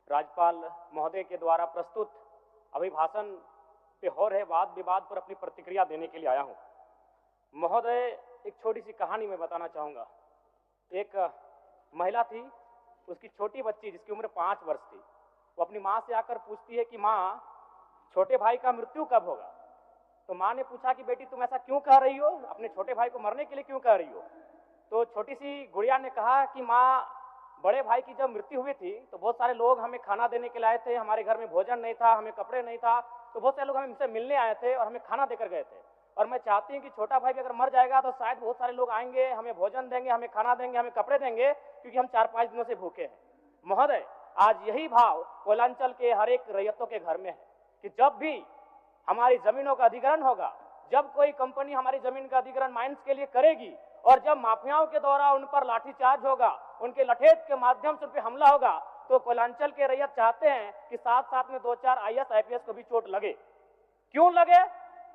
राज्यपाल महोदय के द्वारा प्रस्तुत अभिभाषण पे हो रहे वाद विवाद पर अपनी प्रतिक्रिया देने के लिए आया हूं। महोदय, एक छोटी सी कहानी मैं बताना चाहूँगा। एक महिला थी, उसकी छोटी बच्ची जिसकी उम्र 5 वर्ष थी, वो अपनी माँ से आकर पूछती है कि माँ, छोटे भाई का मृत्यु कब होगा? तो माँ ने पूछा कि बेटी तुम ऐसा क्यों कह रही हो, अपने छोटे भाई को मरने के लिए क्यों कह रही हो? तो छोटी सी गुड़िया ने कहा कि माँ, बड़े भाई की जब मृत्यु हुई थी तो बहुत सारे लोग हमें खाना देने के लिए आए थे, हमारे घर में भोजन नहीं था, हमें कपड़े नहीं था, तो बहुत सारे लोग हमसे मिलने आए थे और हमें खाना देकर गए थे। और मैं चाहती हूँ कि छोटा भाई भी अगर मर जाएगा तो शायद बहुत सारे लोग आएंगे, हमें भोजन देंगे, हमें खाना देंगे, हमें कपड़े देंगे, क्योंकि हम 4-5 दिनों से भूखे हैं। महोदय, आज यही भाव कोयलांचल के हर एक रैयतों के घर में है कि जब भी हमारी जमीनों का अधिग्रहण होगा, जब कोई कंपनी हमारी जमीन का अधिग्रहण माइंस के लिए करेगी और जब माफियाओं के द्वारा उन पर लाठीचार्ज होगा, उनके लठेत के माध्यम से उन पर हमला होगा, तो कोयलांचल के रैयत चाहते हैं कि साथ साथ में 2-4 IAS IPS को भी चोट लगे। क्यों लगे?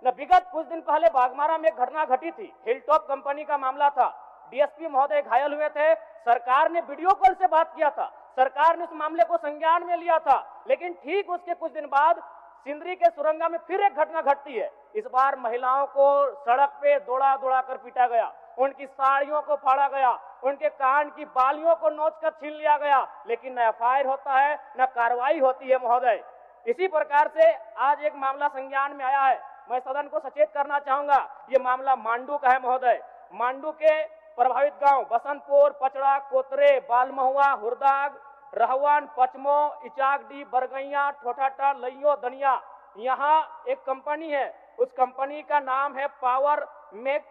न विगत कुछ दिन पहले बागमारा में एक घटना घटी थी, हिलटॉप कंपनी का मामला था, DSP महोदय घायल हुए थे, सरकार ने वीडियो कॉल से बात किया था, सरकार ने उस मामले को संज्ञान में लिया था, लेकिन ठीक उसके कुछ दिन बाद सिंदरी के सुरंगा में फिर एक घटना घटती है। इस बार महिलाओं को सड़क पे दौड़ा दौड़ा कर पीटा गया, उनकी साड़ियों को फाड़ा गया, उनके कान की बालियों को नोच कर छीन लिया गया, लेकिन न FIR होता है, न कार्रवाई होती है। महोदय, इसी प्रकार से आज एक मामला संज्ञान में आया है। मैं सदन को सचेत करना चाहूंगा, ये मामला मांडू का है। महोदय, मांडू के प्रभावित गांव बसंतपुर, पचड़ा, कोतरे, बालमहुआ, हुरदाग, रहवान, पचमो, इचाकडी, बरगैया, ठोठाटा, लइयो, दनिया, यहाँ एक कंपनी है, उस कंपनी का नाम है पावर मेक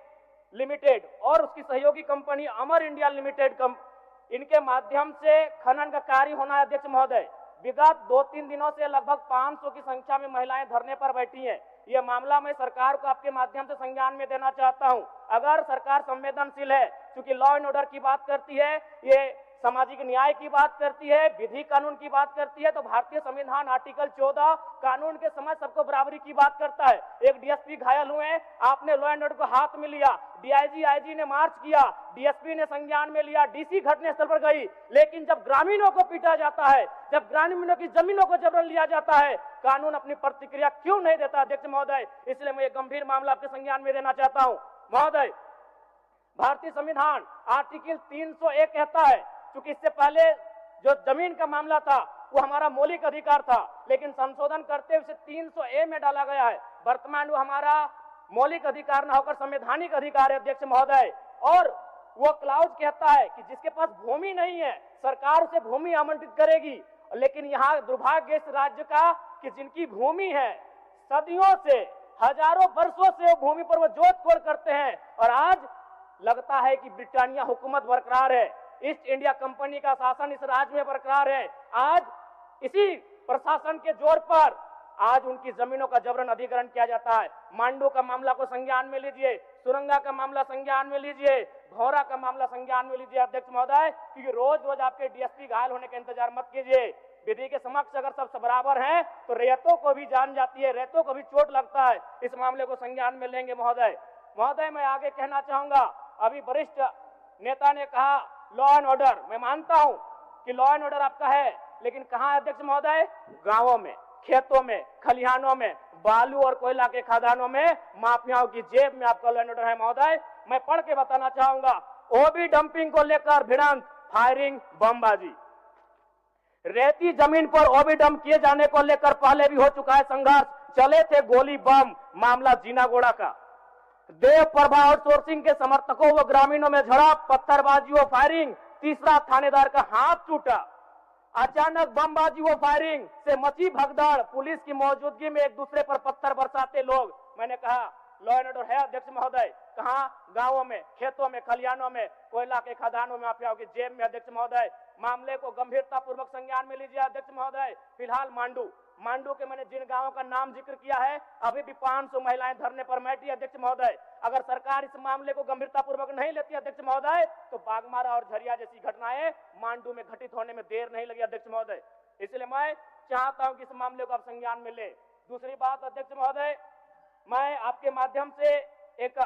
लिमिटेड और उसकी सहयोगी कंपनी अमर इंडिया लिमिटेड। इनके माध्यम से खनन का कार्य होना है। अध्यक्ष महोदय, विगत 2-3 दिनों से लगभग 500 की संख्या में महिलाएं धरने पर बैठी हैं। यह मामला मैं सरकार को आपके माध्यम से संज्ञान में देना चाहता हूं। अगर सरकार संवेदनशील है, क्योंकि लॉ एंड ऑर्डर की बात करती है, ये सामाजिक न्याय की बात करती है, विधि कानून की बात करती है, तो भारतीय संविधान आर्टिकल 14 कानून के समझ सबको बराबरी की बात करता है। एक DSP घायल हुए, आपने लॉ एंड ऑर्डर को हाथ में लिया, DIG IG ने मार्च किया, DSP ने संज्ञान में लिया, DC घटनास्थल पर गई, लेकिन जब ग्रामीणों को पीटा जाता है, जब ग्रामीणों की जमीनों को जबरन लिया जाता है, कानून अपनी प्रतिक्रिया क्यों नहीं देता? अध्यक्ष महोदय, इसलिए मैं एक गंभीर मामला आपके संज्ञान में देना चाहता हूं। महोदय, भारतीय संविधान आर्टिकल 301 कहता है, क्योंकि इससे पहले जो जमीन का मामला था वो हमारा मौलिक अधिकार था, लेकिन संशोधन करते हुए 300A में डाला गया है। वर्तमान वो हमारा मौलिक अधिकार न होकर संवैधानिक अधिकार है। अध्यक्ष महोदय, और वो क्लाउज कहता है कि जिसके पास भूमि नहीं है सरकार उसे भूमि आवंटित करेगी, लेकिन यहाँ दुर्भाग्य इस राज्य का कि जिनकी भूमि है सदियों से, हजारों वर्षों से वो भूमि पर वो जोत कोड़ करते हैं, और आज लगता है कि ब्रिटानिया हुकूमत बरकरार है, ईस्ट इंडिया कंपनी का शासन इस राज्य में बरकरार है। आज इसी प्रशासन के जोर पर आज उनकी जमीनों का जबरन अधिग्रहण किया जाता है। मांडू का मामला को संज्ञान में लीजिए, सुरंगा का मामला संज्ञान में लीजिए, भौरा का मामला संज्ञान में लीजिए। अध्यक्ष महोदय, क्योंकि रोज रोज आपके DSP घायल होने का इंतजार मत कीजिए। विधि के समक्ष अगर सब बराबर हैं तो रैयतों को भी जान जाती है, रैयतों को भी चोट लगता है। इस मामले को संज्ञान में लेंगे। महोदय, मैं आगे कहना चाहूंगा, अभी वरिष्ठ नेता ने कहा लॉ एंड ऑर्डर, मैं मानता हूं कि लॉ एंड ऑर्डर आपका है, लेकिन कहां है अध्यक्ष महोदय? गांवों में, खेतों में, खलिहानों में, बालू और कोयला के खदानों में, माफियाओं की जेब में आपका लॉ एंड ऑर्डर है। महोदय, मैं पढ़ के बताना चाहूंगा, OB डंपिंग को लेकर भिड़ंत, फायरिंग, बमबाजी, रेती जमीन पर OB डंप किए जाने को लेकर पहले भी हो चुका है संघर्ष, चले थे गोली बम, मामला जीनागोड़ा का। देव प्रभा आउटसोर्सिंग के समर्थकों व ग्रामीणों में झड़प, पत्थरबाजी व फायरिंग, तीसरा थानेदार का हाथ टूटा। अचानक बमबाजी व फायरिंग से मची भगदड़, पुलिस की मौजूदगी में एक दूसरे पर पत्थर बरसाते लोग। मैंने कहा लॉ एंड ऑर्डर है अध्यक्ष महोदय, कहां? गांवों में, खेतों में, खलिहानों में, कोयला के खदानों में, माफियाओं की जेब में। अध्यक्ष महोदय, मामले को गंभीरता पूर्वक संज्ञान में लीजिए। अध्यक्ष महोदय, फिलहाल मांडू के मैंने जिन गांवों का नाम जिक्र किया है, अभी भी 500 महिलाएं धरने पर बैठी। अध्यक्ष महोदय, अगर सरकार इस मामले को गंभीरता पूर्वक नहीं लेती अध्यक्ष महोदय, तो बागमारा और झरिया जैसी घटनाएं मांडू में घटित होने में देर नहीं लगी। अध्यक्ष महोदय, इसलिए मैं चाहता हूं कि इस मामले को आप संज्ञान में ले। दूसरी बात अध्यक्ष महोदय, मैं आपके माध्यम से एक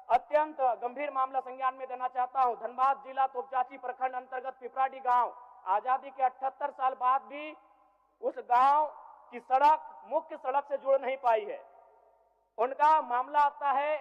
अत्यंत गंभीर मामला संज्ञान में देना चाहता हूं। धनबाद जिला तोपचाची प्रखंड अंतर्गत पिपराडी गांव, आजादी के 78 साल बाद भी उस गांव की सड़क मुख्य सड़क से जुड़ नहीं पाई है। उनका मामला आता है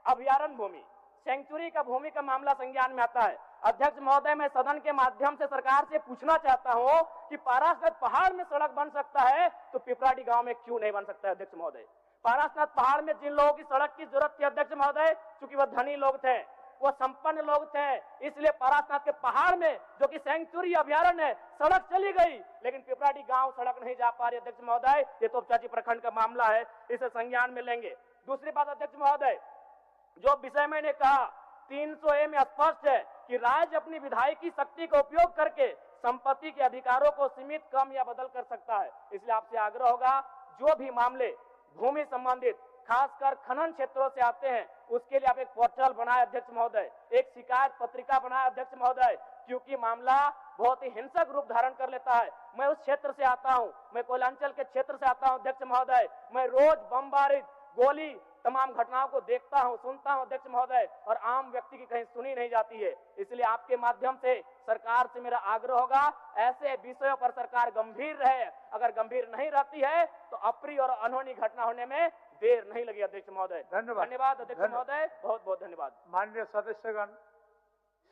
अभयारण्य भूमि, सेंचुरी का भूमि का मामला संज्ञान में आता है। अध्यक्ष महोदय, मैं सदन के माध्यम से सरकार से पूछना चाहता हूं कि पारसनाथ पहाड़ में सड़क बन सकता है तो पिपराडी गांव में क्यों नहीं बन सकता है? अध्यक्ष महोदय, पारसनाथ पहाड़ में जिन लोगों की सड़क की जरूरत थी अध्यक्ष महोदय, चूंकि वह धनी लोग थे, वो संपन्न लोग थे, इसलिए पारसनाथ के पहाड़ में जो कि सेंचुरी अभयारण्य है सड़क चली गई, लेकिन पिपराडी गांव सड़क नहीं जा पा रही। अध्यक्ष महोदय, ये तोपचाची प्रखंड का मामला है, इसे संज्ञान में लेंगे। दूसरी बात अध्यक्ष महोदय, जो विषय मैंने कहा 300A में स्पष्ट है कि राज्य अपनी विधायकी शक्ति का उपयोग करके संपत्ति के अधिकारों को सीमित, कम या बदल कर सकता है। इसलिए आपसे आग्रह होगा, जो भी मामले भूमि संबंधित खासकर खनन क्षेत्रों से आते हैं, उसके लिए आप एक पोर्टल बनाए अध्यक्ष महोदय, एक शिकायत पत्रिका बनाए अध्यक्ष महोदय, क्योंकि मामला बहुत ही हिंसक रूप धारण कर लेता है। मैं उस क्षेत्र से आता हूं, मैं कोयलांचल के क्षेत्र से आता हूं अध्यक्ष महोदय, मैं रोज बमबारी, गोली, तमाम घटनाओं को देखता हूं, सुनता हूं अध्यक्ष महोदय, और आम व्यक्ति की कहीं सुनी नहीं जाती है। इसलिए आपके माध्यम से सरकार से मेरा आग्रह होगा, ऐसे विषयों पर सरकार गंभीर रहे। अगर गंभीर नहीं रहती है तो अप्रिय और अनहोनी घटना होने में देर नहीं लगी अध्यक्ष महोदय। धन्यवाद अध्यक्ष महोदय, बहुत बहुत धन्यवाद। माननीय सदस्यगण,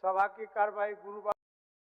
सभा की कार्यवाही गुरुवार